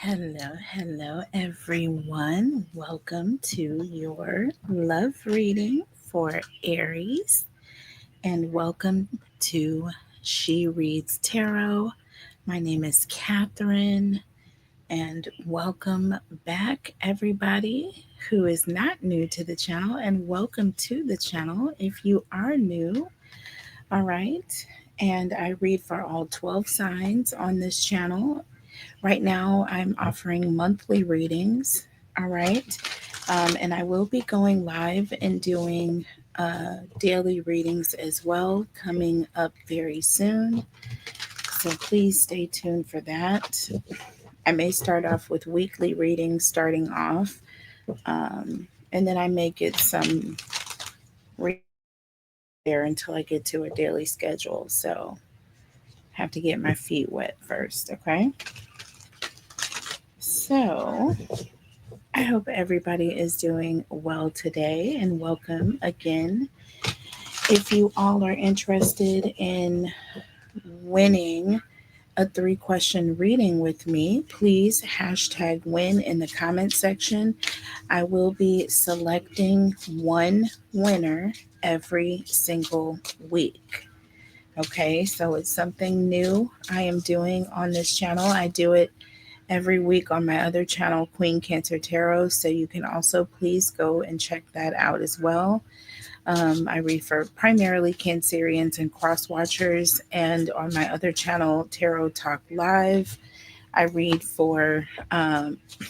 Hello, everyone. Welcome to your love reading for Aries, and welcome to She Reads Tarot. My name is Catherine, and welcome back, everybody who is not new to the channel, and welcome to the channel if you are new. All right, and I read for all 12 signs on this channel. Right now, I'm offering monthly readings. All right. And I will be going live and doing daily readings as well coming up very soon. So please stay tuned for that. I may start off with weekly readings starting off, and then I may get some readings there until I get to a daily schedule. So I have to get my feet wet first. Okay. So I hope everybody is doing well today, and welcome again. If you all are interested in winning a 3-question reading with me, please hashtag win in the comment section. I will be selecting one winner every single week. Okay, so it's something new I am doing on this channel. I do it every week on my other channel, Queen Cancer Tarot. So you can also please go and check that out as well. I read for primarily Cancerians and cross watchers. And on my other channel, Tarot Talk Live, I read for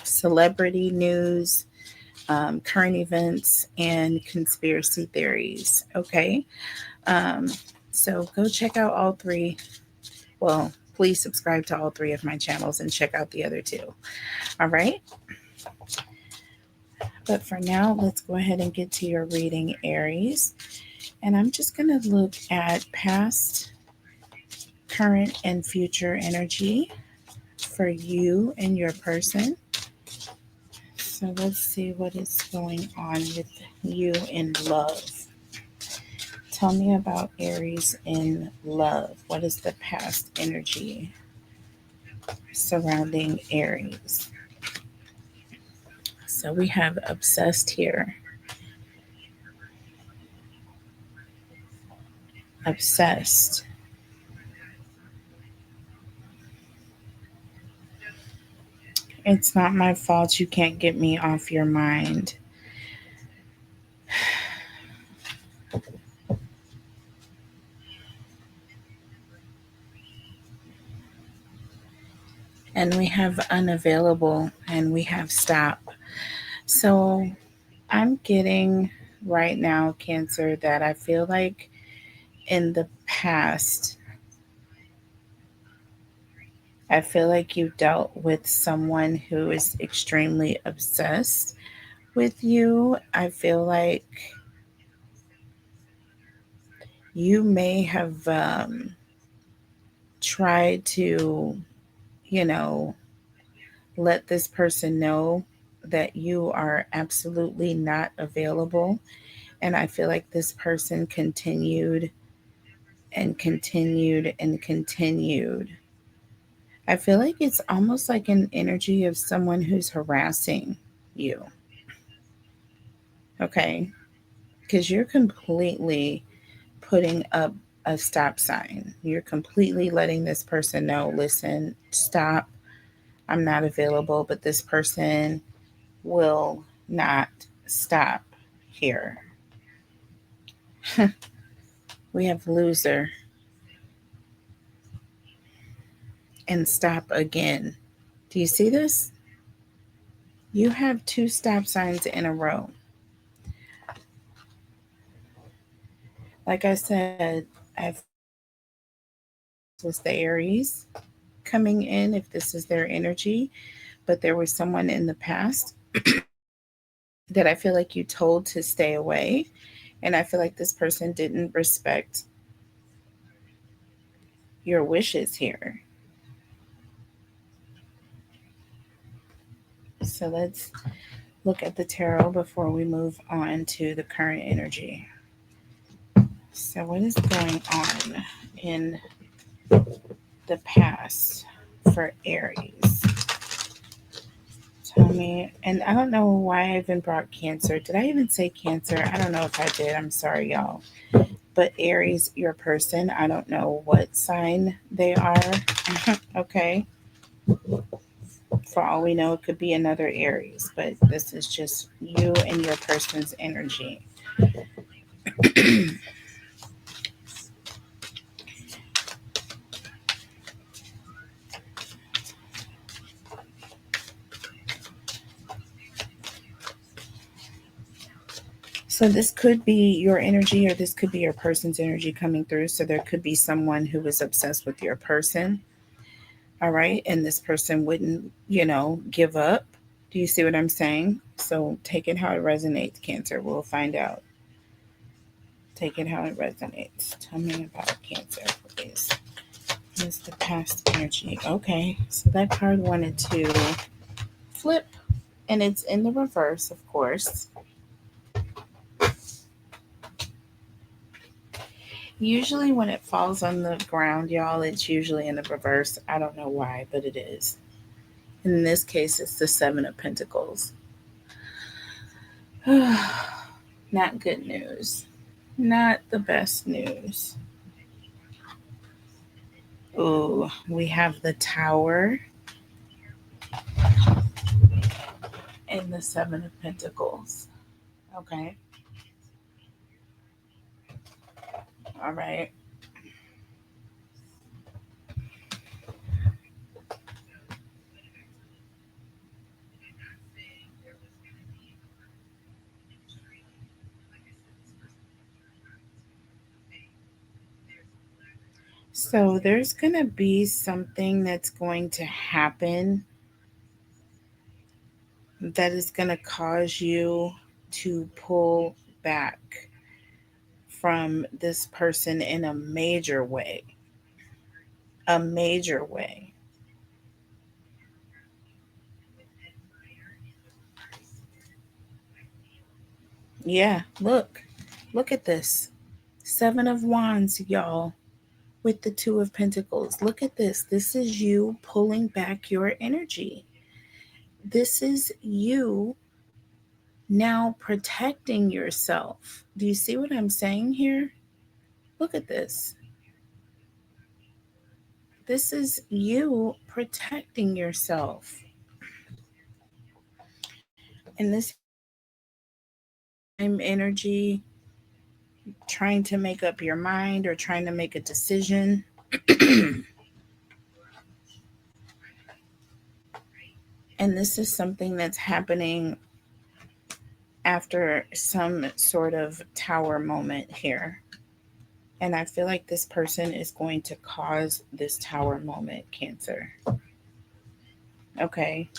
celebrity news, current events, and conspiracy theories. Okay. Um, so go check out all three. Well, please subscribe to all three of my channels and check out the other two. All right. But for now, let's go ahead and get to your reading, Aries. And I'm just going to look at past, current, and future energy for you and your person. So let's see what is going on with you in love. Tell me about Aries in love. What is the past energy surrounding Aries? So we have obsessed here. Obsessed. It's not my fault you can't get me off your mind. And we have unavailable and we have stop. So I'm getting right now, Cancer, that I feel like in the past, I feel like you dealt with someone who is extremely obsessed with you. I feel like you may have tried to, you know, let this person know that you are absolutely not available. And I feel like this person continued and continued and continued. I feel like it's almost like an energy of someone who's harassing you. Okay. Because you're completely putting up a stop sign. You're completely letting this person know, listen, stop. I'm not available, but this person will not stop here. We have loser and stop again. Do you see this? You have 2 stop signs in a row. Like I said, I feel this was the Aries coming in, if this is their energy, but there was someone in the past that I feel like you told to stay away. And I feel like this person didn't respect your wishes here. So let's look at the tarot before we move on to the current energy. So, what is going on in the past for Aries? Tell me. And I don't know why I even brought Cancer. Did I even say Cancer? I don't know if I did. I'm sorry, y'all. But Aries, your person, I don't know what sign they are. Okay. For all we know, it could be another Aries, but this is just you and your person's energy. So this could be your energy or this could be your person's energy coming through. So there could be someone who is obsessed with your person. All right. And this person wouldn't, give up. Do you see what I'm saying? So take it how it resonates, Cancer. We'll find out. Take it how it resonates. Tell me about Cancer, please. What's the past energy? Okay. So that card wanted to flip, and it's in the reverse, of course. Usually, when it falls on the ground, y'all, it's usually in the reverse. I don't know why, but it is. In this case, it's the Seven of Pentacles. Not good news. Not the best news. Ooh, we have the Tower and the Seven of Pentacles. Okay. All right. So there's going to be something that's going to happen that is going to cause you to pull back from this person in a major way. A major way. Yeah, look. Look at this. Seven of Wands, y'all, with the Two of Pentacles. Look at this. This is you pulling back your energy. This is you now protecting yourself. Do you see what I'm saying here? Look at this. This is you protecting yourself. And this time energy, trying to make up your mind or trying to make a decision. And this is something that's happening after some sort of tower moment here. And I feel like this person is going to cause this tower moment, Cancer. Okay.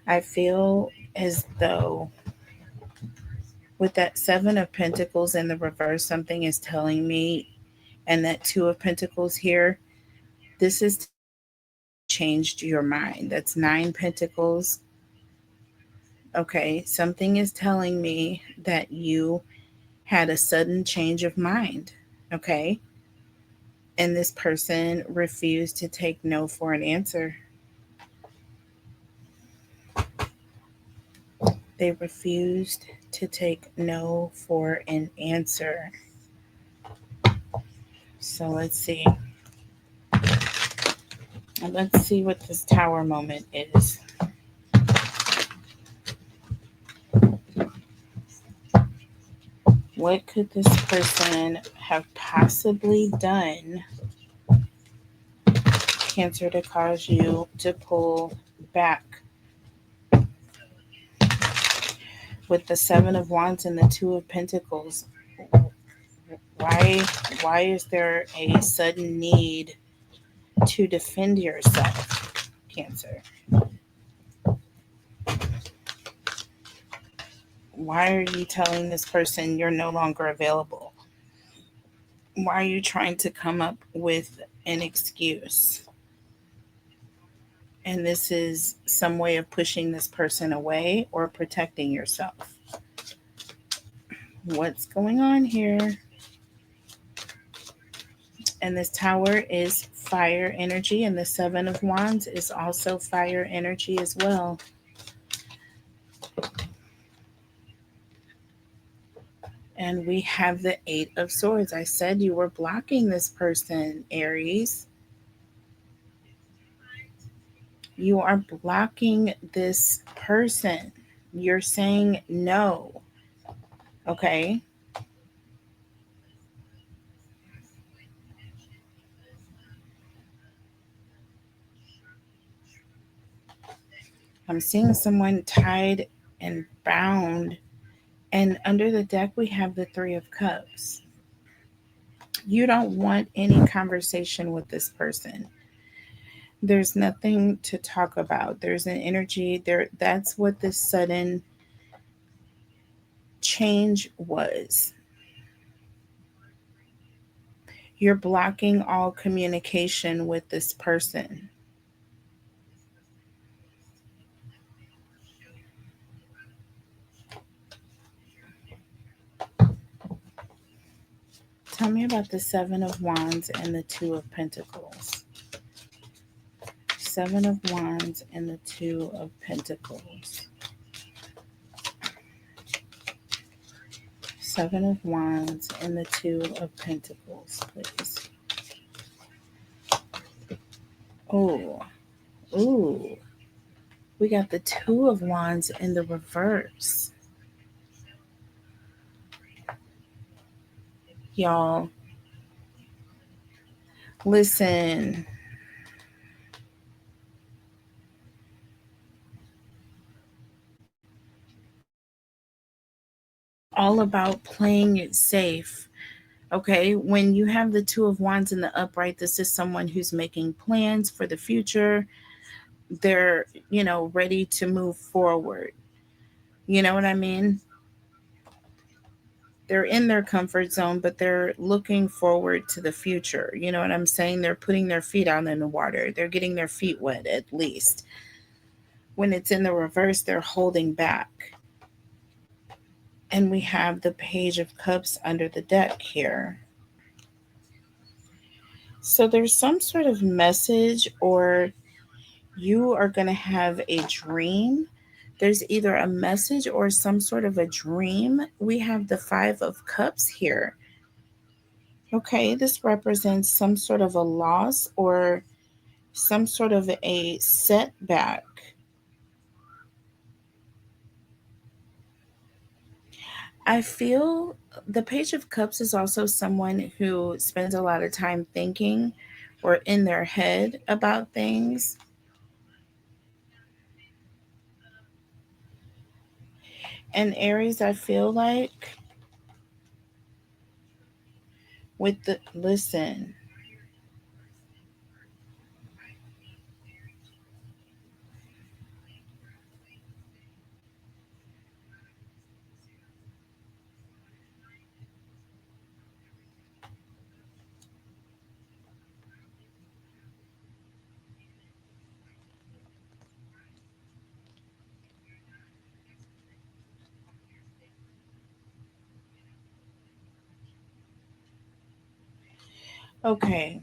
I feel as though with that Seven of Pentacles in the reverse, something is telling me, and that Two of Pentacles here, this is changed your mind. That's Nine Pentacles. Okay. Something is telling me that you had a sudden change of mind. Okay. And this person refused to take no for an answer. They refused to take no for an answer. So let's see. Let's see what this tower moment is. What could this person have possibly done, Cancer, to cause you to pull back? With the Seven of Wands and the Two of Pentacles, why why is there a sudden need to defend yourself, Cancer? Why are you telling this person you're no longer available? Why are you trying to come up with an excuse? And this is some way of pushing this person away or protecting yourself. What's going on here? And this tower is fire energy, and the Seven of Wands is also fire energy as well. And we have the Eight of Swords. I said you were blocking this person, Aries. You are blocking this person. You're saying no. Okay. I'm seeing someone tied and bound. And under the deck, we have the Three of Cups. You don't want any conversation with this person. There's nothing to talk about. There's an energy there. That's what this sudden change was. You're blocking all communication with this person. Tell me about the Seven of Wands and the Two of Pentacles. Seven of Wands and the Two of Pentacles. Seven of Wands and the Two of Pentacles, please. Oh, ooh. We got the Two of Wands in the reverse. Y'all, listen. All about playing it safe. Okay, when you have the Two of Wands in the upright, this is someone who's making plans for the future. They're, ready to move forward. You know what I mean? They're in their comfort zone, but they're looking forward to the future. You know what I'm saying? They're putting their feet out in the water. They're getting their feet wet at least. When it's in the reverse, they're holding back. And we have the Page of Cups under the deck here. So there's some sort of message, or you are going to have a dream. There's either a message or some sort of a dream. We have the Five of Cups here. Okay, this represents some sort of a loss or some sort of a setback. I feel the Page of Cups is also someone who spends a lot of time thinking or in their head about things. And Aries, I feel like with the listen, okay,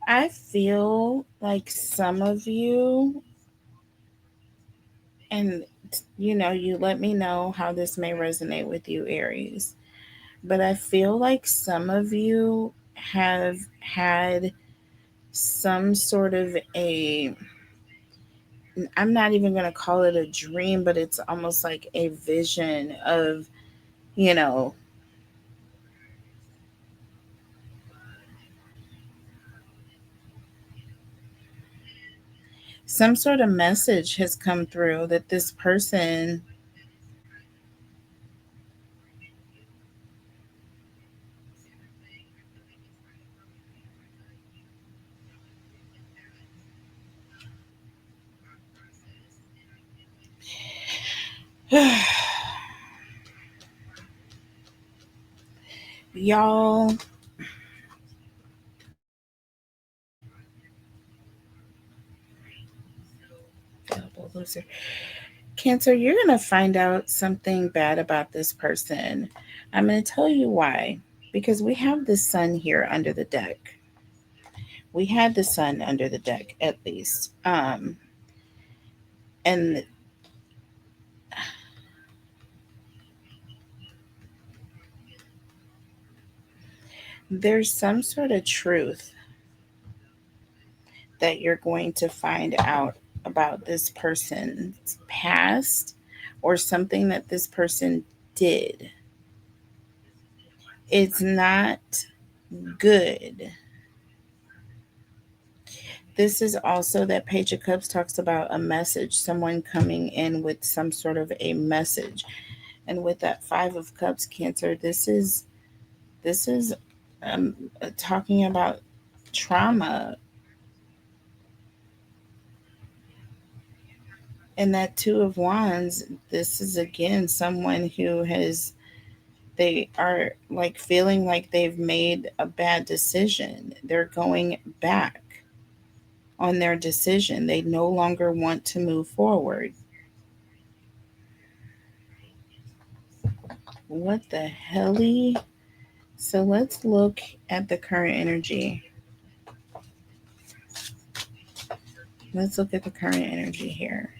I feel like some of you, and you let me know how this may resonate with you, Aries, but I feel like some of you have had some sort of a, I'm not even going to call it a dream, but it's almost like a vision of, you know, some sort of message has come through that this person, y'all, loser. Cancer, you're going to find out something bad about this person. I'm going to tell you why. because we have the sun here under the deck. We had the sun under the deck at least. And there's some sort of truth that you're going to find out about this person's past or something that this person did. It's not good. This is also that Page of Cups talks about a message, someone coming in with some sort of a message. And with that Five of Cups, Cancer, this is talking about trauma. And that Two of Wands, this is again someone who has, they are like feeling like they've made a bad decision. They're going back on their decision. They no longer want to move forward. What the helly? So let's look at the current energy. Let's look at the current energy here.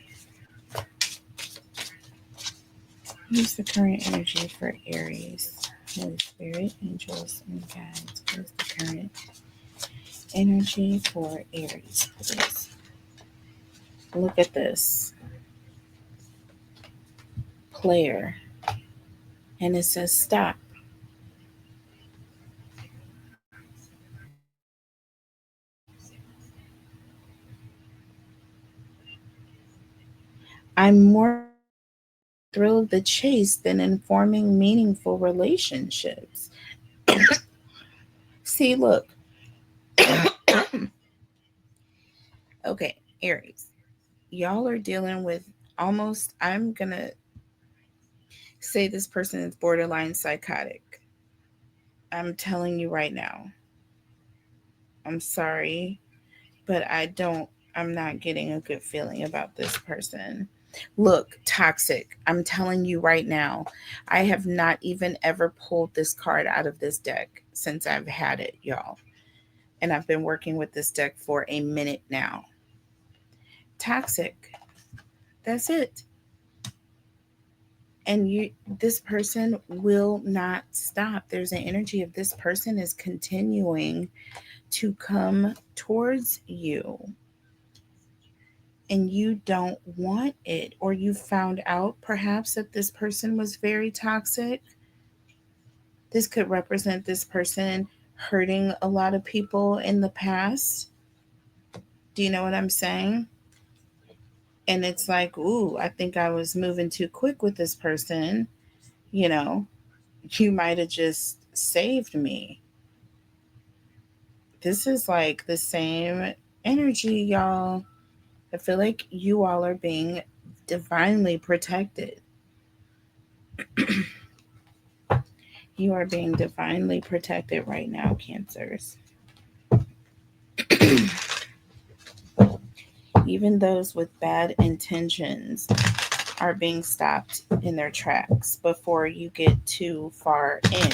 What's the current energy for Aries? Holy Spirit, angels, and guides. What's the current energy for Aries, please? Look at this. Player. And it says stop. I'm more thrill of the chase than in forming meaningful relationships. See, look. Okay, Aries. Y'all are dealing with almost, I'm going to say this person is borderline psychotic. I'm telling you right now. I'm sorry, but I'm not getting a good feeling about this person. Look, toxic. I'm telling you right now, I have not even ever pulled this card out of this deck since I've had it, y'all. And I've been working with this deck for a minute now. Toxic. That's it. And this person will not stop. There's an energy of this person is continuing to come towards you, and you don't want it, or you found out perhaps that this person was very toxic. This could represent this person hurting a lot of people in the past. Do you know what I'm saying? And it's like, ooh, I think I was moving too quick with this person. You know, you might have just saved me. This is like the same energy, y'all. I feel like you all are being divinely protected. You are being divinely protected right now, Cancers. Even those with bad intentions are being stopped in their tracks before you get too far in.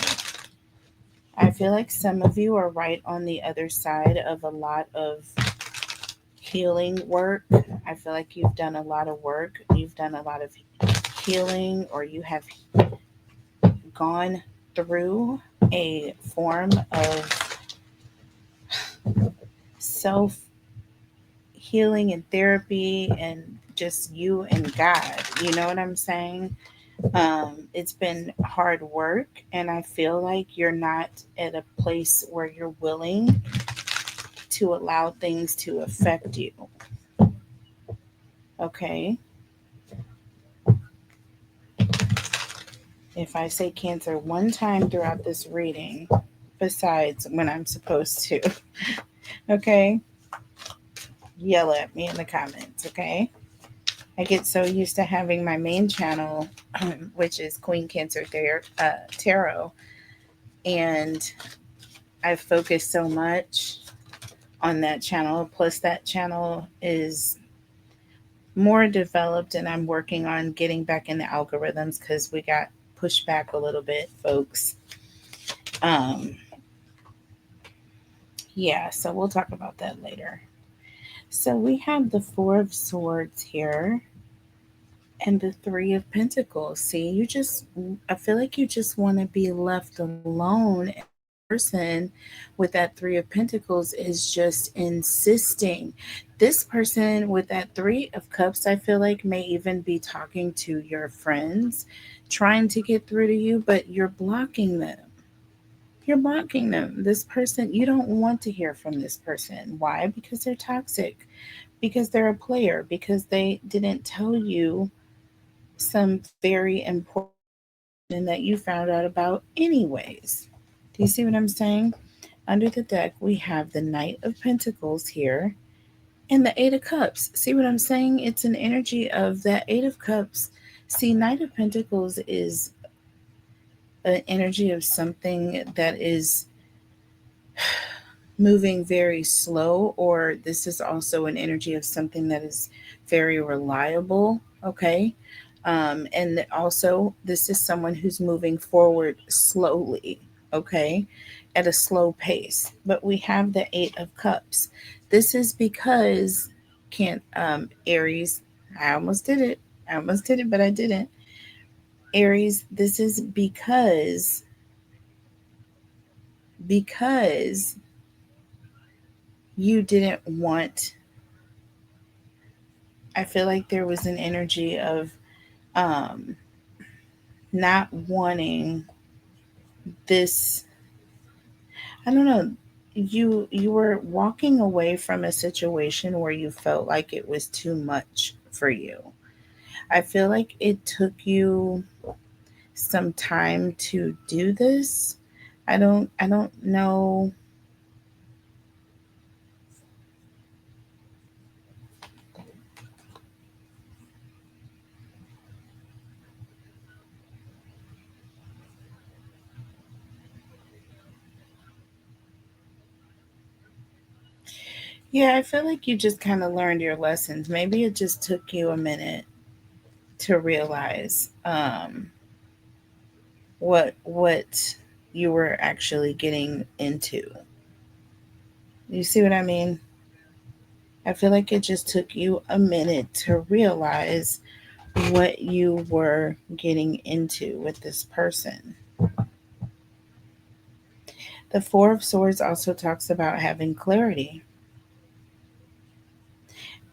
I feel like some of you are right on the other side of a lot of healing work. I feel like you've done a lot of work, you've done a lot of healing, or you have gone through a form of self healing and therapy and just you and God. You know what I'm saying? It's been hard work, and I feel like you're not at a place where you're willing to allow things to affect you. Okay? If I say Cancer one time throughout this reading, besides when I'm supposed to, okay? Yell at me in the comments, okay? I get so used to having my main channel, which is Queen Cancer Tarot, and I focus so much on that channel. Plus, that channel is more developed, and I'm working on getting back in the algorithms because we got pushed back a little bit, folks. Um, yeah, so we'll talk about that later. So we have the Four of Swords here and the Three of Pentacles. See, I feel like you just want to be left alone. And this person with that Three of Pentacles is just insisting. This person with that Three of Cups, I feel like, may even be talking to your friends, trying to get through to you, but you're blocking them. You're blocking them. This person, you don't want to hear from this person. Why? Because they're toxic, because they're a player, because they didn't tell you some very important information that you found out about anyways. Do you see what I'm saying? Under the deck, we have the Knight of Pentacles here and the Eight of Cups. See what I'm saying? It's an energy of that Eight of Cups. See, Knight of Pentacles is an energy of something that is moving very slow, or this is also an energy of something that is very reliable. Okay. And also, this is someone who's moving forward slowly. Okay. At a slow pace. But we have the Eight of Cups. This is because, can't, Aries, I almost did it. I almost did it, but I didn't. Aries, this is because you didn't want, I feel like there was an energy of um, not wanting this. I don't know. You were walking away from a situation where you felt like it was too much for you. I feel like it took you some time to do this. I don't know. Yeah, I feel like you just kind of learned your lessons. Maybe it just took you a minute to realize what you were actually getting into. You see what I mean? I feel like it just took you a minute to realize what you were getting into with this person. The Four of Swords also talks about having clarity.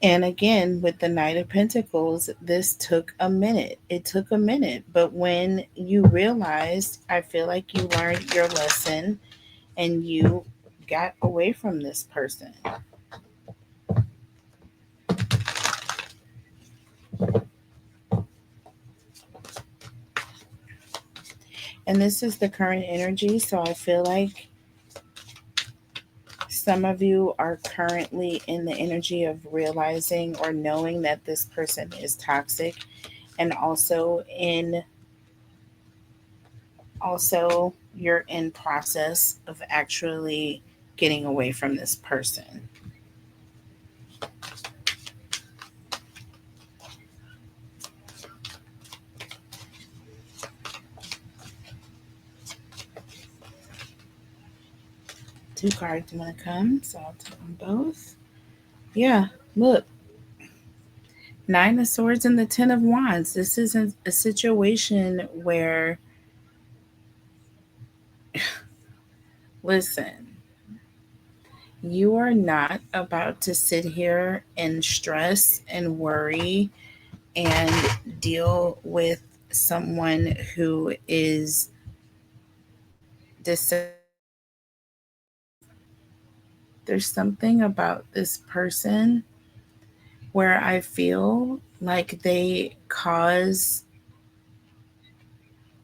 And again, with the Knight of Pentacles, this took a minute. It took a minute. But when you realized, I feel like you learned your lesson and you got away from this person. And this is the current energy. So I feel like some of you are currently in the energy of realizing or knowing that this person is toxic, and also you're in process of actually getting away from this person. Two cards want to come, so I'll take them both. Yeah, look, Nine of Swords and the Ten of Wands. This isn't a situation where, listen, you are not about to sit here and stress and worry and deal with someone who is deceptive. There's something about this person where I feel like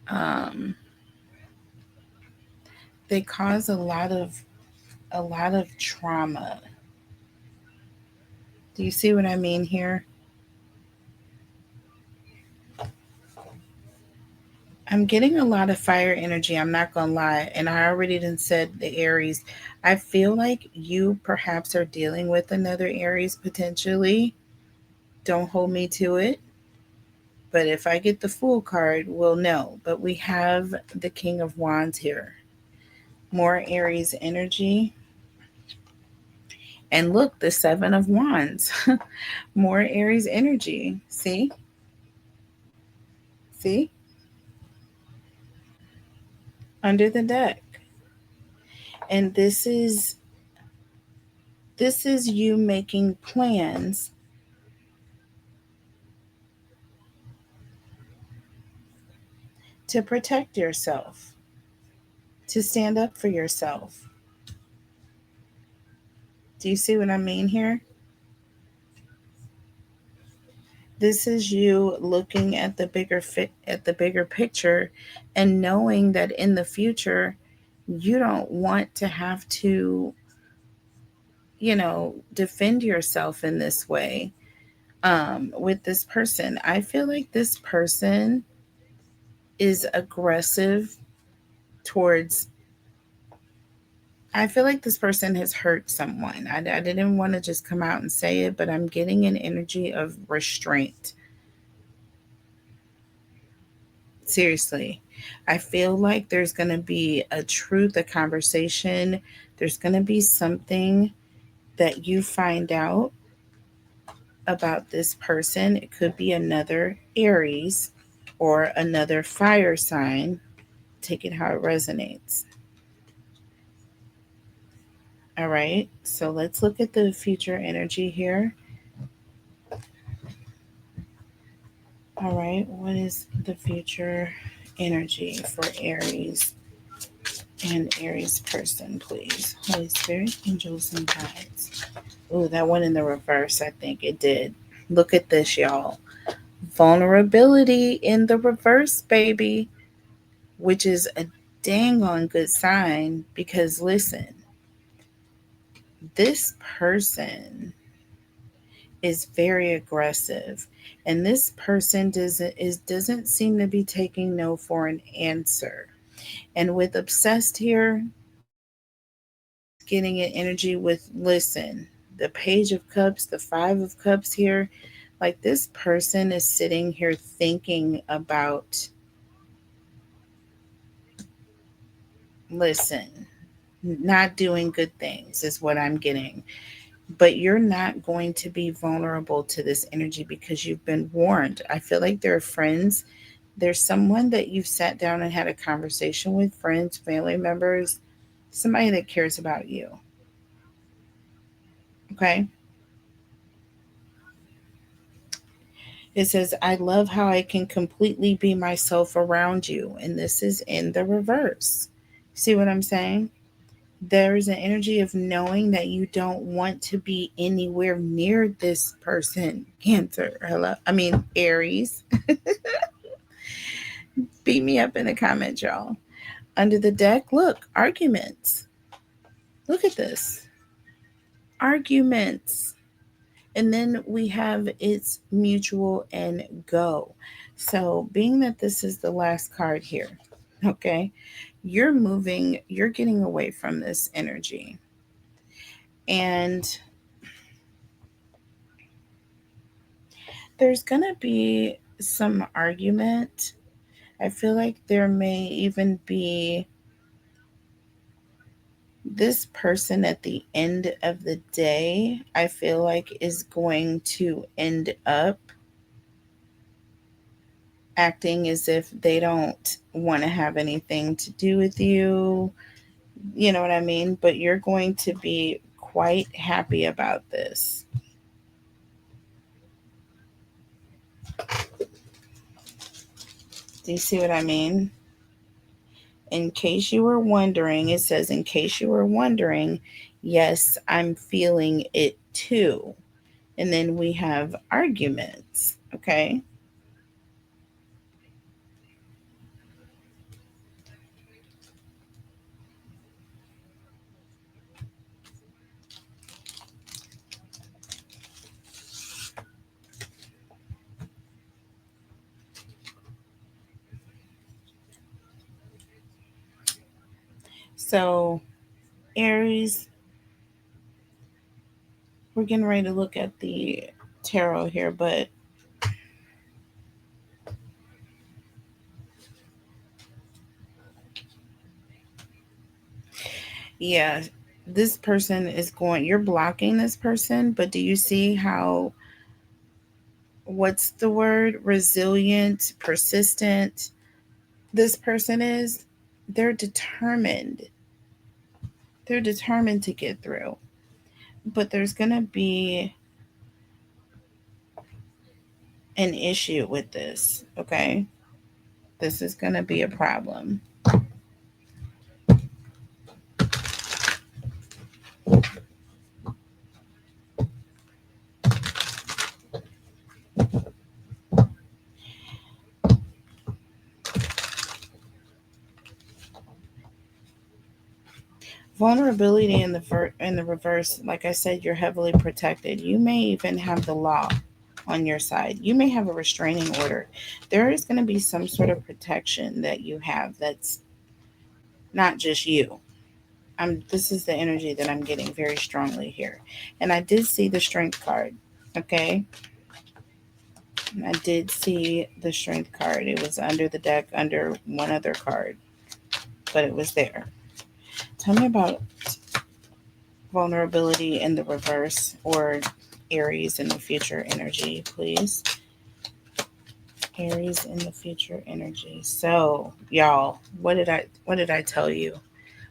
um, they cause a lot of trauma. Do you see what I mean here? I'm getting a lot of fire energy. I'm not gonna lie, and I already done said the Aries. I feel like you perhaps are dealing with another Aries potentially. Don't hold me to it. But if I get the Fool card, we'll know. But we have the King of Wands here. more Aries energy. And look, the Seven of Wands, more Aries energy. See, under the deck. And this is you making plans to protect yourself, to stand up for yourself. Do you see what I mean here? This is you looking at the bigger picture and knowing that in the future you don't want to have to, defend yourself in this way. With this person, I feel like this person is aggressive towards, I feel like this person has hurt someone. I didn't want to just come out and say it, but I'm getting an energy of restraint. Seriously. I feel like there's going to be a truth, a conversation. There's going to be something that you find out about this person. It could be another Aries or another fire sign. Take it how it resonates. All right. So let's look at the future energy here. All right. What is the future energy for Aries and Aries person, please? Holy Spirit, angels, and guides. Oh, that went in the reverse. I think it did. Look at this, y'all. Vulnerability in the reverse, baby, which is a dang on good sign because listen, this person is very aggressive and this person doesn't seem to be taking no for an answer. And with obsessed here, getting an energy with listen, the page of cups, the 5 of cups here, like this person is sitting here thinking about, listen, not doing good things is what I'm getting. But you're not going to be vulnerable to this energy because you've been warned. I feel like there are friends. There's someone that you've sat down and had a conversation with, friends, family members, somebody that cares about you. Okay. It says, I love how I can completely be myself around you. And this is in the reverse. See what I'm saying? There's an energy of knowing that you don't want to be anywhere near this person. Cancer. Hello. I mean, Aries. Beat me up in the comments, y'all. Under the deck, look, arguments. Look at this. Arguments. And then we have it's mutual and go. So, being that this is the last card here, okay, you're moving, you're getting away from this energy. And there's going to be some argument. I feel like there may even be this person at the end of the day, I feel like is going to end up acting as if they don't want to have anything to do with you. You know what I mean? But you're going to be quite happy about this. Do you see what I mean? In case you were wondering, it says, in case you were wondering, yes, I'm feeling it too. And then we have arguments. Okay. So, Aries, we're getting ready to look at the tarot here, but Yeah, this person is going, you're blocking this person, but do you see how, what's the word? Resilient, persistent this person is? They're determined. They're determined to get through. But there's going to be an issue with this, okay? This is going to be a problem. Vulnerability in the reverse, like I said, you're heavily protected. You may even have the law on your side. You may have a restraining order. There is going to be some sort of protection that you have that's not just you. This is the energy that I'm getting very strongly here. And I did see the strength card. Okay? I did see the strength card. It was under the deck under one other card, but it was there. Tell me about vulnerability in the reverse, or Aries in the future energy, please. Aries in the future energy. So, y'all, what did I tell you?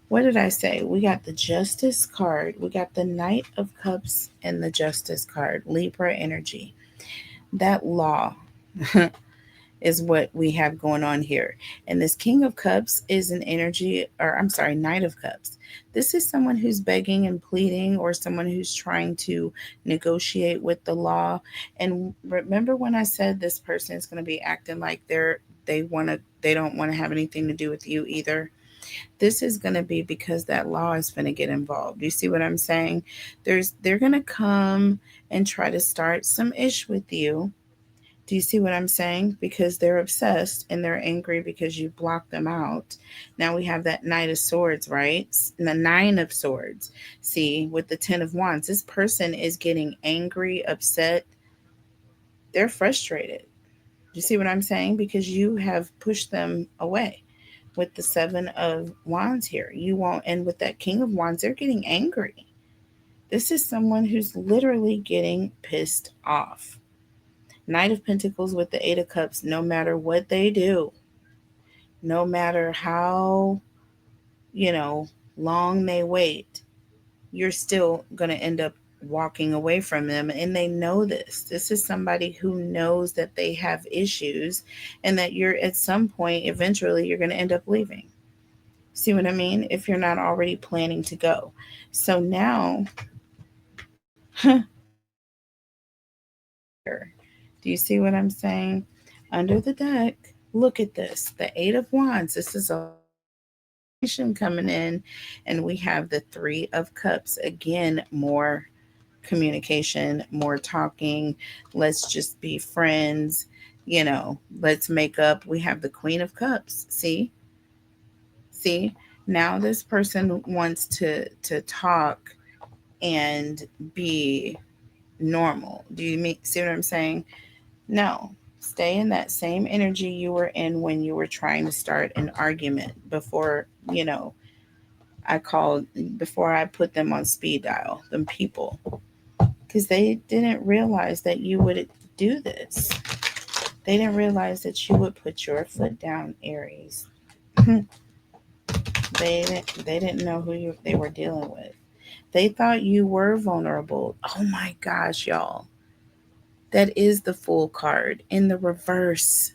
What did I say? We got the Justice card. We got the Knight of Cups and the Justice card. Libra energy. That law is what we have going on here. And this King of Cups is an energy, or I'm sorry, Knight of Cups. This is someone who's begging and pleading, or someone who's trying to negotiate with the law. And remember when I said this person is going to be acting like they don't want to have anything to do with you either. This is going to be because that law is going to get involved. You see what I'm saying? They're going to come and try to start some ish with you. Do you see what I'm saying? Because they're obsessed and they're angry because you blocked them out. Now we have that Knight of Swords, right? And the Nine of Swords. See, with the Ten of Wands, this person is getting angry, upset. They're frustrated. Do you see what I'm saying? Because you have pushed them away. With the Seven of Wands here, you won't. And with that King of Wands, they're getting angry. This is someone who's literally getting pissed off. Knight of Pentacles with the Eight of Cups, no matter what they do, no matter how, you know, long they wait, you're still going to end up walking away from them. And they know this. This is somebody who knows that they have issues and that you're at some point, eventually, you're going to end up leaving. See what I mean? If you're not already planning to go. So now, here, do you see what I'm saying? Under the deck, look at this. The Eight of Wands. This is a lot of information coming in. And we have the Three of Cups. Again, more communication, more talking. Let's just be friends. Let's make up. We have the Queen of Cups. See, now this person wants to talk and be normal. Do you see what I'm saying? No. Stay in that same energy you were in when you were trying to start an argument before, I called, before I put them on speed dial, them people, because they didn't realize that you would do this. They didn't realize that you would put your foot down, Aries. They didn't know they were dealing with. They thought you were vulnerable. Oh my gosh, y'all. That is the Fool card in the reverse.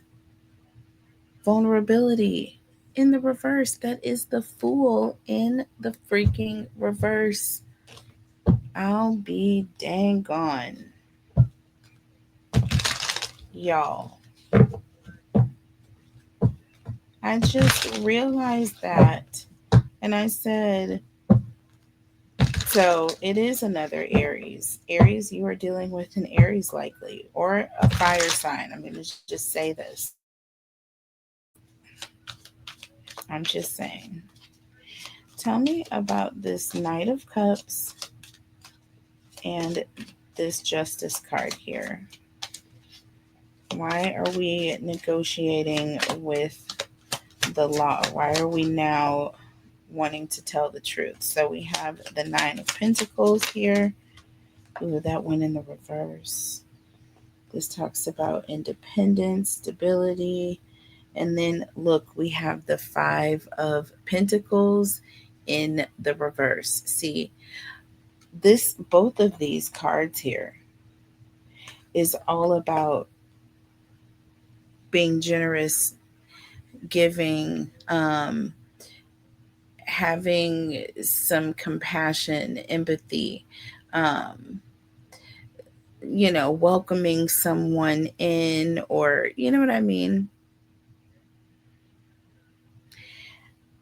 Vulnerability in the reverse. That is the Fool in the freaking reverse. I'll be dang gone. Y'all. I just realized that. And I said, so it is another Aries. Aries, you are dealing with an Aries likely, or a fire sign. I'm going to just say this. I'm just saying. Tell me about this Knight of Cups and this Justice card here. Why are we negotiating with the law? Why are we now wanting to tell the truth. So we have the Nine of Pentacles here. Ooh, that went in the reverse. This talks about independence, stability. And then look, we have the Five of Pentacles in the reverse. See, this, both of these cards here is all about being generous, giving, having some compassion, empathy, um, welcoming someone in, or you know what I mean?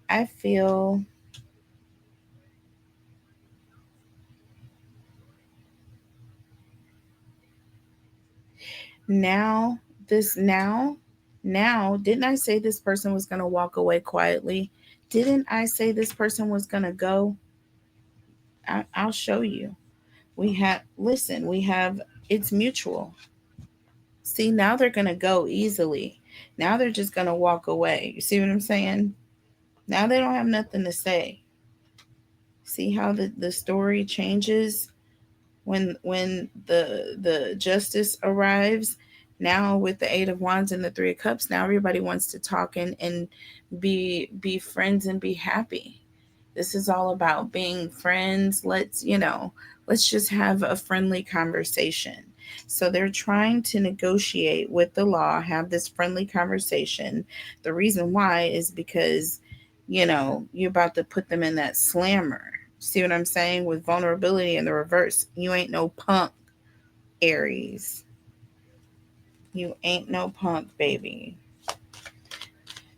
I feel now, this now, didn't I say this person was going to walk away quietly? Didn't I say this person was going to go? I'll show you. We have, listen, we have, it's mutual. See, now they're going to go easily. Now they're just going to walk away. You see what I'm saying? Now they don't have nothing to say. See how the story changes when the justice arrives. Now with the Eight of Wands and the Three of Cups, now everybody wants to talk and be friends and be happy. This is all about being friends. Let's just have a friendly conversation. So they're trying to negotiate with the law, have this friendly conversation. The reason why is because, you're about to put them in that slammer. See what I'm saying? With vulnerability in the reverse. You ain't no punk, Aries. You ain't no punk, baby.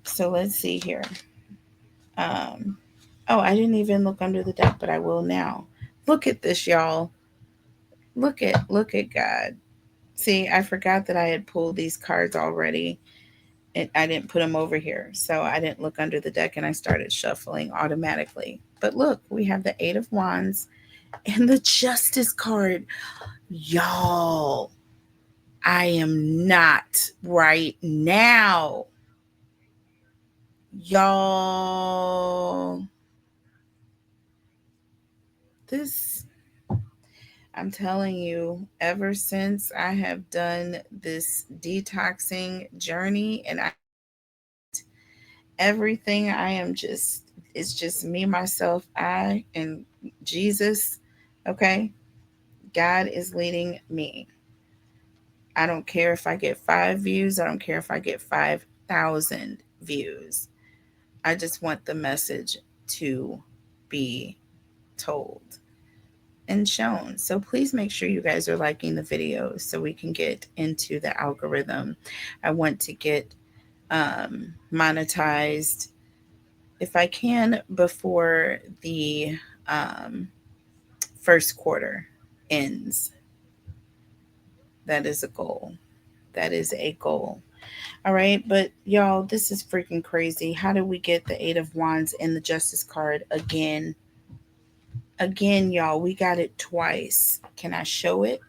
So let's see here. Um, oh, I didn't even look under the deck, but I will now. Look at this, y'all. Look at God. See, I forgot that I had pulled these cards already, and I didn't put them over here. So I didn't look under the deck, and I started shuffling automatically. But look, we have the Eight of Wands and the Justice card. Y'all, I am not right now. Y'all, this, I'm telling you, ever since I have done this detoxing journey, and everything, I am just, it's just me, myself, I, and Jesus. Okay. God is leading me. I don't care if I get 5 views. I don't care if I get 5,000 views. I just want the message to be told and shown. So please make sure you guys are liking the videos so we can get into the algorithm. I want to get monetized if I can before the um, first quarter ends. That is a goal. That is a goal. All right, but y'all, this is freaking crazy. How did we get the Eight of Wands and the Justice card again? Again, y'all, we got it twice. Can I show it?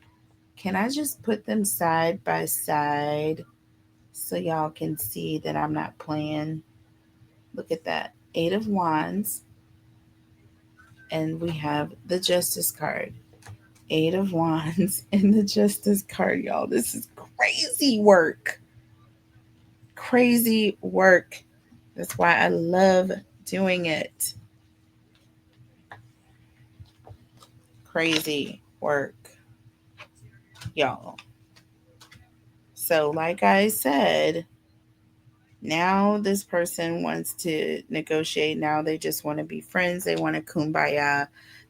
Can I just put them side by side so y'all can see that I'm not playing? Look at that. Eight of Wands, and we have the Justice card. Eight of Wands and the Justice card, y'all. This is crazy work. Crazy work. That's why I love doing it. Crazy work, y'all. So, like I said, now this person wants to negotiate. Now they just want to be friends. They want to kumbaya.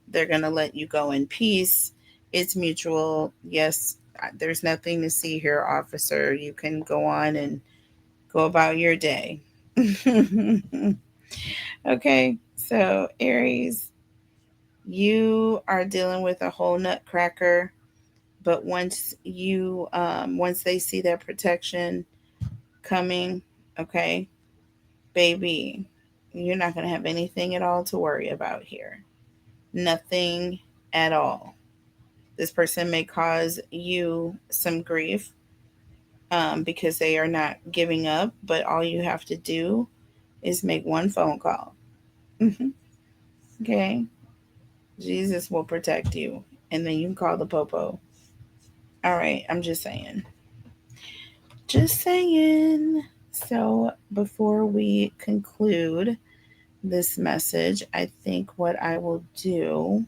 They're going to let you go in peace. It's mutual. Yes, there's nothing to see here, officer. You can go on and go about your day. Okay, so Aries, you are dealing with a whole nutcracker, but once they see that protection coming, okay, baby, you're not going to have anything at all to worry about here. Nothing at all. This person may cause you some grief because they are not giving up, but all you have to do is make one phone call. Okay? Jesus will protect you. And then you can call the popo. All right, I'm just saying. Just saying. So, before we conclude this message, I think what I will do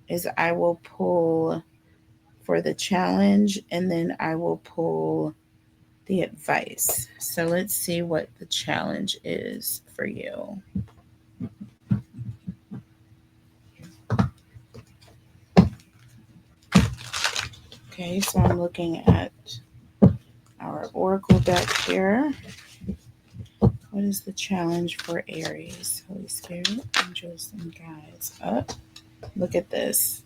is I will pull for the challenge and then I will pull the advice. So, let's see what the challenge is for you. Okay, so I'm looking at our oracle deck here. What is the challenge for Aries? Holy Spirit, angels, and guides. Oh, look at this.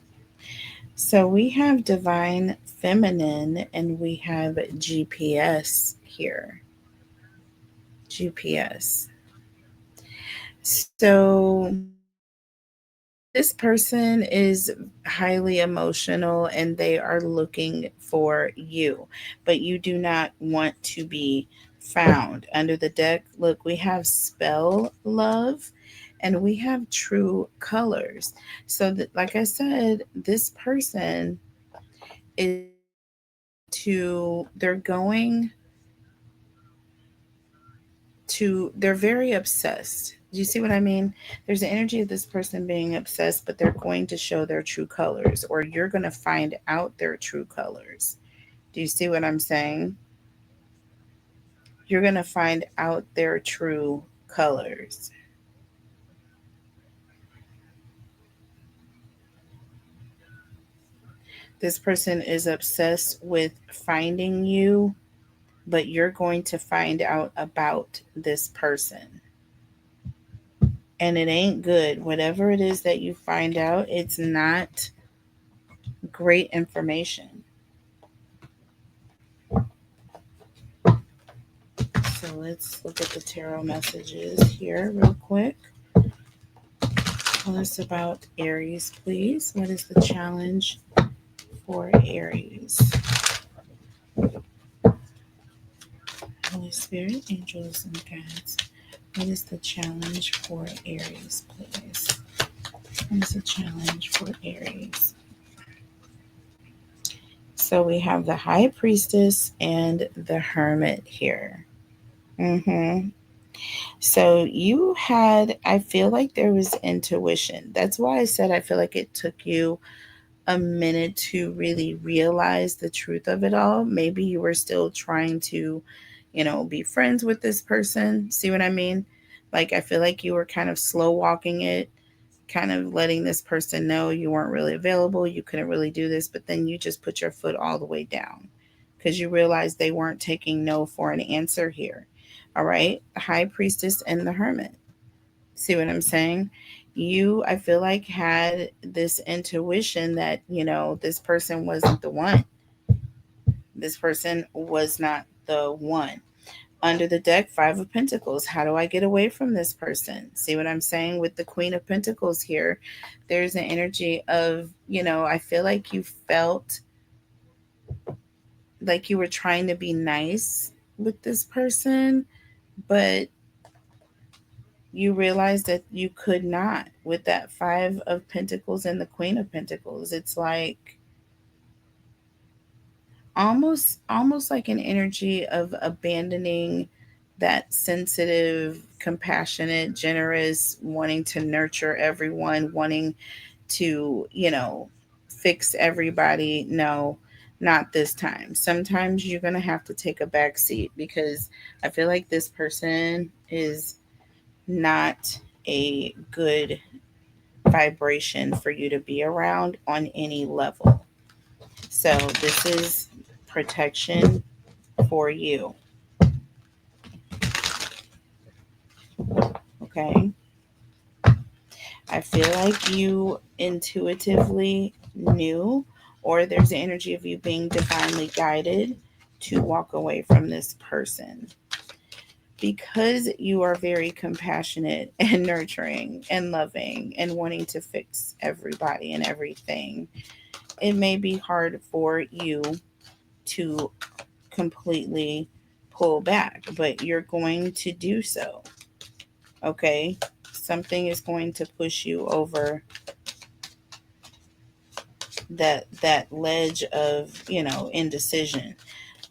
So we have divine feminine and we have GPS here. GPS. So this person is highly emotional and they are looking for you, but you do not want to be found. Under the deck, look, we have spell love and we have true colors. So, like I said, this person is they're going they're very obsessed. Do you see what I mean? There's an energy of this person being obsessed, but they're going to show their true colors, or you're going to find out their true colors. Do you see what I'm saying? You're going to find out their true colors. This person is obsessed with finding you, but you're going to find out about this person. And it ain't good. Whatever it is that you find out, it's not great information. So let's look at the tarot messages here real quick. Tell us about Aries, please. What is the challenge for Aries? Holy Spirit, angels, and guides. What is the challenge for Aries, please? What is the challenge for Aries? So we have the High Priestess and the Hermit here. Mm-hmm. So you had, I feel like there was intuition. That's why I said I feel like it took you a minute to really realize the truth of it all. Maybe you were still trying to, be friends with this person. See what I mean? Like, I feel like you were kind of slow walking it, kind of letting this person know you weren't really available. You couldn't really do this, but then you just put your foot all the way down because you realized they weren't taking no for an answer here. All right. The High Priestess and the Hermit. See what I'm saying? You, I feel like, had this intuition that, this person wasn't the one. This person was not the one. Under the deck, Five of Pentacles. How do I get away from this person? See what I'm saying? With the Queen of Pentacles here, there's an energy of, I feel like you felt like you were trying to be nice with this person, but you realize that you could not with that Five of Pentacles and the Queen of Pentacles. It's like almost like an energy of abandoning that sensitive, compassionate, generous, wanting to nurture everyone, wanting to, fix everybody. No, not this time. Sometimes you're going to have to take a back seat because I feel like this person is not a good vibration for you to be around on any level. So this is protection for you. Okay. I feel like you intuitively knew, or there's the energy of you being divinely guided to walk away from this person because you are very compassionate and nurturing and loving and wanting to fix everybody and everything. It may be hard for you to completely pull back, but you're going to do so. Okay. something is going to push you over that ledge of, indecision.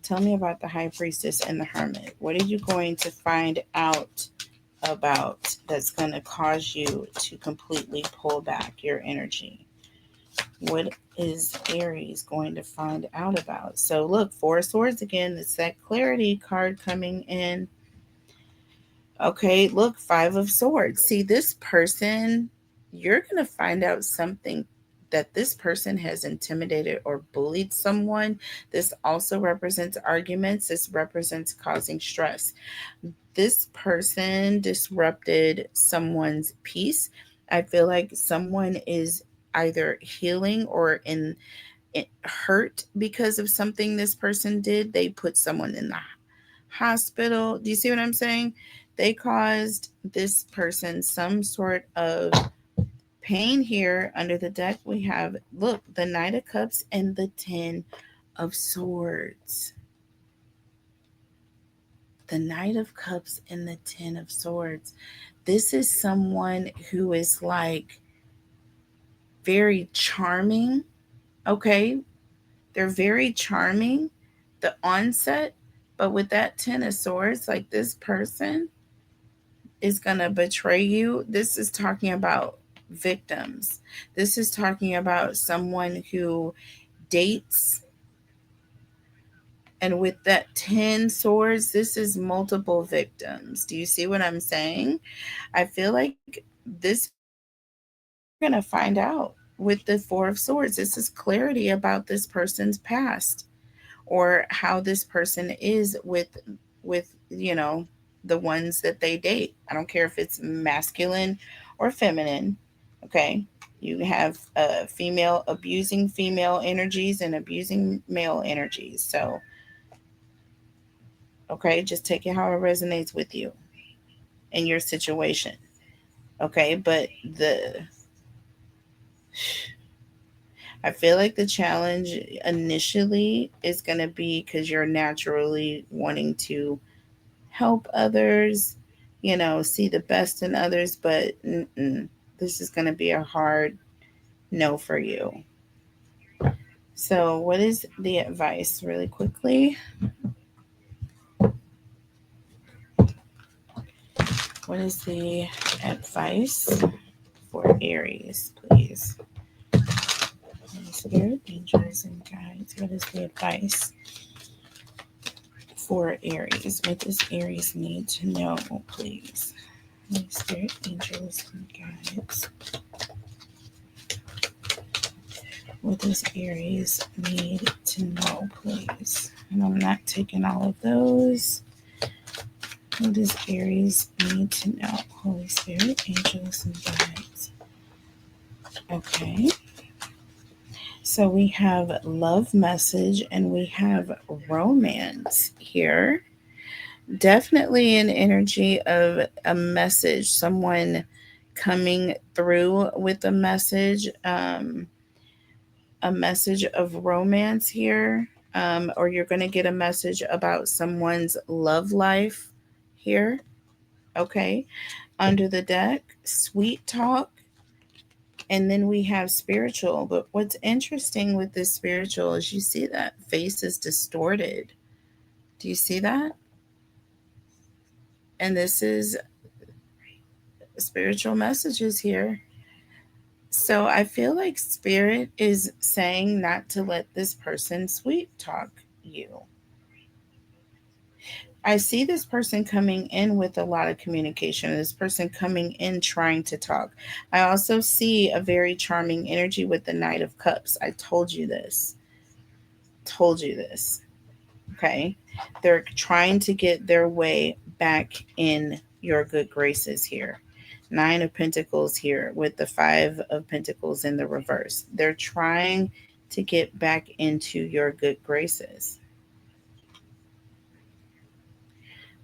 Tell me about the high priestess and the hermit. What are you going to find out about that's going to cause you to completely pull back your energy? What is Aries going to find out about? So look, Four of Swords again. It's that clarity card coming in. Okay, look, Five of Swords. See, this person, you're going to find out something that this person has intimidated or bullied someone. This also represents arguments. This represents causing stress. This person disrupted someone's peace. I feel like someone is either healing or in hurt because of something this person did. They put someone in the hospital. Do you see what I'm saying? They caused this person some sort of pain here. Under the deck, we have, look, the Knight of Cups and the Ten of Swords. The Knight of Cups and the Ten of Swords. This is someone who is like very charming. Okay. They're very charming, the onset, but with that Ten of Swords, like this person is going to betray you. This is talking about victims. This is talking about someone who dates. And with that 10 swords, this is multiple victims. Do you see what I'm saying? I feel like this is something that you're going to find out with the Four of Swords. This is clarity about this person's past or how this person is with the ones that they date. I don't care if it's masculine or feminine. Okay, you have female abusing female energies and abusing male energies. So okay, just take it how it resonates with you in your situation. Okay, but the I feel like the challenge initially is going to be because you're naturally wanting to help others, see the best in others, but this is going to be a hard no for you. So, what is the advice, really quickly? What is the advice for Aries, please? Spirit, angels, and guides. What is the advice for Aries? What does Aries need to know, please? Holy Spirit, angels, and guides. What does Aries need to know, please? And I'm not taking all of those. What does Aries need to know? Holy Spirit, angels, and guides. Okay. So we have love message and we have romance here. Definitely an energy of a message, someone coming through with a message of romance here, or you're going to get a message about someone's love life here. Okay, under the deck, sweet talk, and then we have spiritual. But what's interesting with this spiritual is you see that face is distorted. Do you see that? And this is spiritual messages here. So I feel like spirit is saying not to let this person sweet talk you. I see this person coming in with a lot of communication, this person coming in trying to talk. I also see a very charming energy with the Knight of Cups. I told you this. Told you this. Okay. They're trying to get their way back in your good graces here. Nine of Pentacles here with the Five of Pentacles in the reverse. They're trying to get back into your good graces.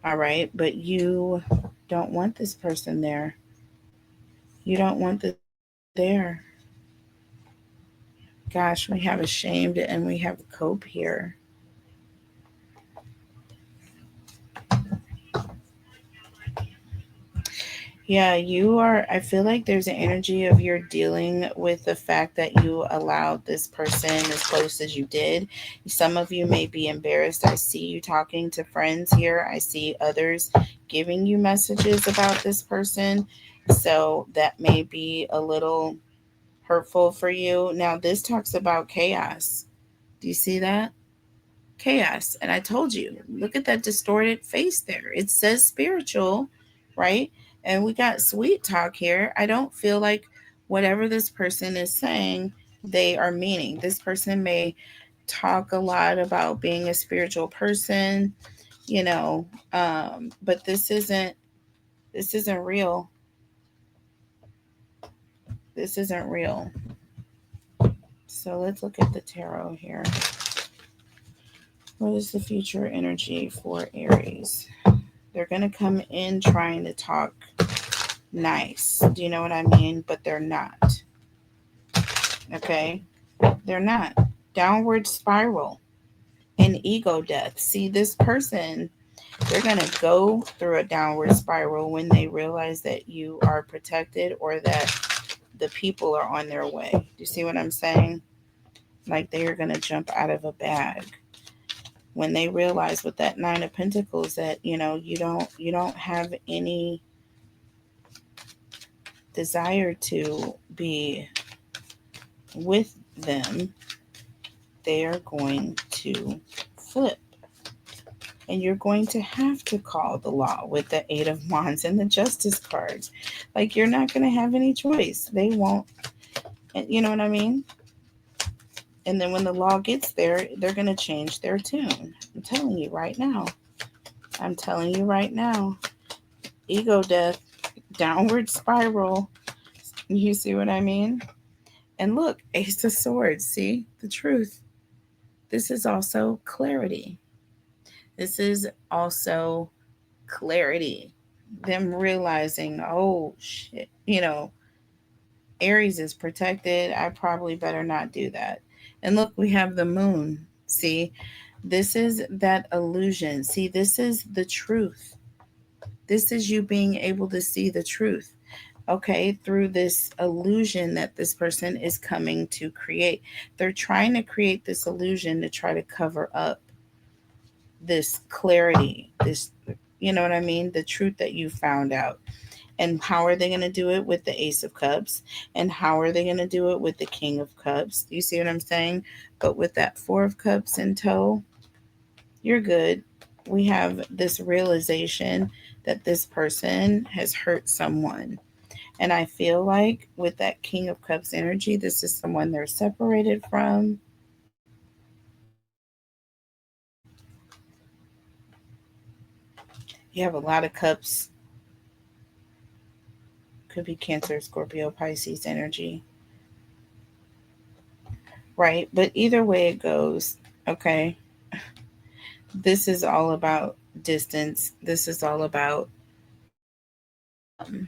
All right. But you don't want this person there. You don't want this person there. Gosh, we have ashamed and we have cope here. Yeah, you are. I feel like there's an energy of you're dealing with the fact that you allowed this person as close as you did. Some of you may be embarrassed. I see you talking to friends here. I see others giving you messages about this person. So that may be a little hurtful for you. Now, this talks about chaos. Do you see that? Chaos. And I told you, look at that distorted face there. It says spiritual, right? And we got sweet talk here. I don't feel like whatever this person is saying, they are meaning. This person may talk a lot about being a spiritual person, you know, but this isn't real. This isn't real. So let's look at the tarot here. What is the future energy for Aries? They're going to come in trying to talk nice. Do you know what I mean? But they're not. Okay? They're not. Downward spiral and ego death. See, this person, they're going to go through a downward spiral when they realize that you are protected or that the people are on their way. Do you see what I'm saying? Like they are going to jump out of a bag when they realize with that 9 of Pentacles that you don't have any desire to be with them. They are going to flip. And you're going to have to call the law with the 8 of Wands and the Justice cards. Like you're not going to have any choice. They won't, you know what I mean? And then when the law gets there, they're going to change their tune. I'm telling you right now. I'm telling you right now. Ego death, downward spiral. You see what I mean? And look, Ace of Swords. See the truth. This is also clarity. This is also clarity. Them realizing, oh shit, Aries is protected. I probably better not do that. And look, we have the moon. See, this is that illusion. See, this is the truth. This is you being able to see the truth. Okay, through this illusion that this person is coming to create. They're trying to create this illusion to try to cover up this clarity, this, you know what I mean? The truth that you found out. And how are they going to do it with the Ace of Cups? And how are they going to do it with the King of Cups? Do you see what I'm saying? But with that 4 of Cups in tow, you're good. We have this realization that this person has hurt someone. And I feel like with that King of Cups energy, this is someone they're separated from. You have a lot of cups. Could be Cancer, Scorpio, Pisces energy. Right? But either way it goes, okay, this is all about distance. This is all about um,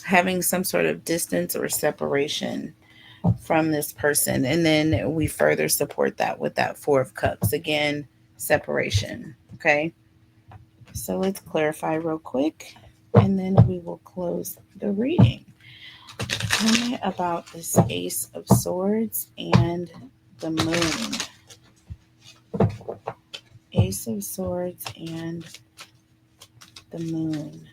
having some sort of distance or separation from this person. And then we further support that with that 4 of Cups. Again, separation. Okay. So let's clarify real quick and then we will close the reading. Tell me about this Ace of Swords and the Moon. Ace of Swords and the Moon.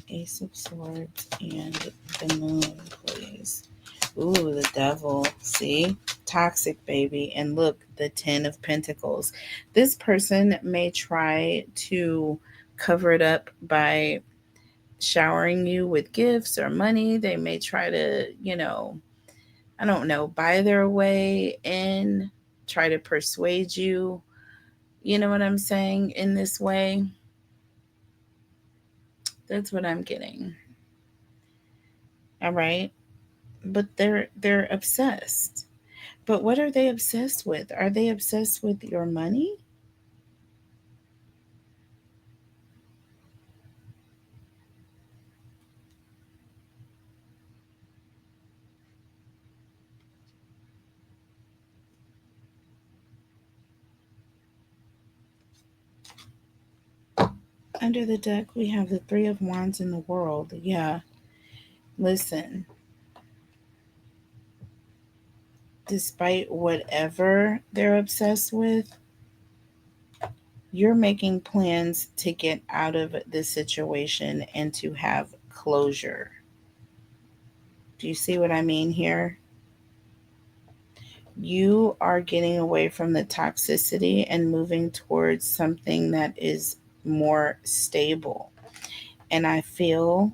Ace of Swords and the Moon, please. Ooh, the Devil. See? Toxic, baby. And look, the 10 of Pentacles. This person may try to cover it up by showering you with gifts or money. They may try to, I don't know, buy their way in, try to persuade you. You know what I'm saying? In this way. That's what I'm getting. All right. But they're obsessed. But what are they obsessed with? Are they obsessed with your money? Under the deck, we have the Three of Wands in the World. Yeah. Listen, despite whatever they're obsessed with, you're making plans to get out of this situation and to have closure. Do you see what I mean here? You are getting away from the toxicity and moving towards something that is more stable. And I feel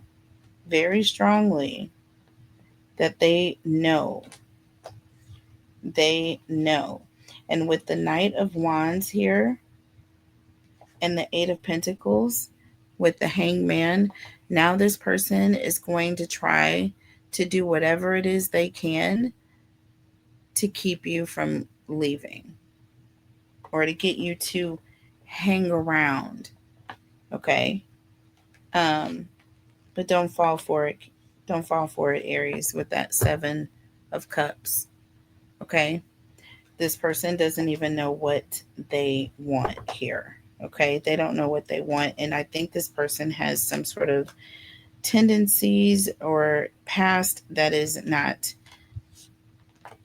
very strongly that they know. They know. And with the Knight of Wands here and the Eight of Pentacles with the Hangman, now this person is going to try to do whatever it is they can to keep you from leaving or to get you to hang around. Okay. Um, but don't fall for it. Don't fall for it, Aries, with that Seven of Cups. Okay. This person doesn't even know what they want here. Okay. They don't know what they want. And I think this person has some sort of tendencies or past that is not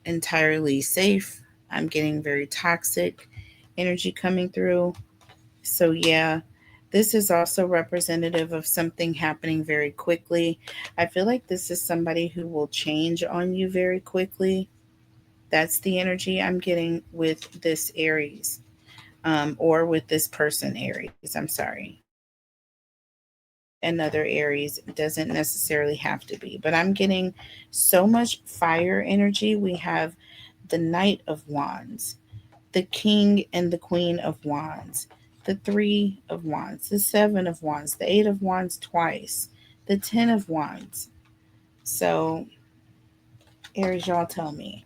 entirely safe. I'm getting very toxic energy coming through. So, yeah, this is also representative of something happening very quickly. I feel like this is somebody who will change on you very quickly. That's the energy I'm getting with this Aries, or with this person, Aries. I'm sorry. Could be another Aries, doesn't necessarily have to be, but I'm getting so much fire energy. We have the Knight of Wands, the King and the Queen of Wands, the Three of Wands, the Seven of Wands, the Eight of Wands twice, the Ten of Wands. So, Aries, y'all tell me.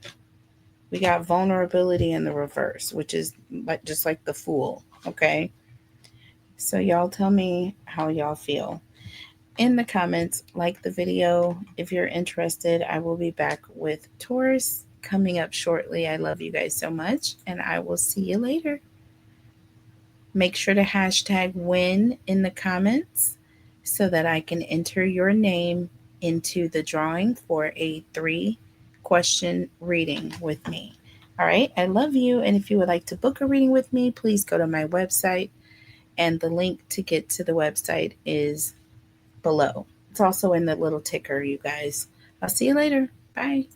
We got vulnerability in the reverse, which is like just like the Fool. Okay. So, y'all tell me how y'all feel. In the comments, like the video. If you're interested, I will be back with Taurus coming up shortly. I love you guys so much, and I will see you later. Make sure to hashtag win in the comments so that I can enter your name into the drawing for a 3-question reading with me. All right, I love you. And if you would like to book a reading with me, please go to my website. And the link to get to the website is below. It's also in the little ticker, you guys. I'll see you later. Bye.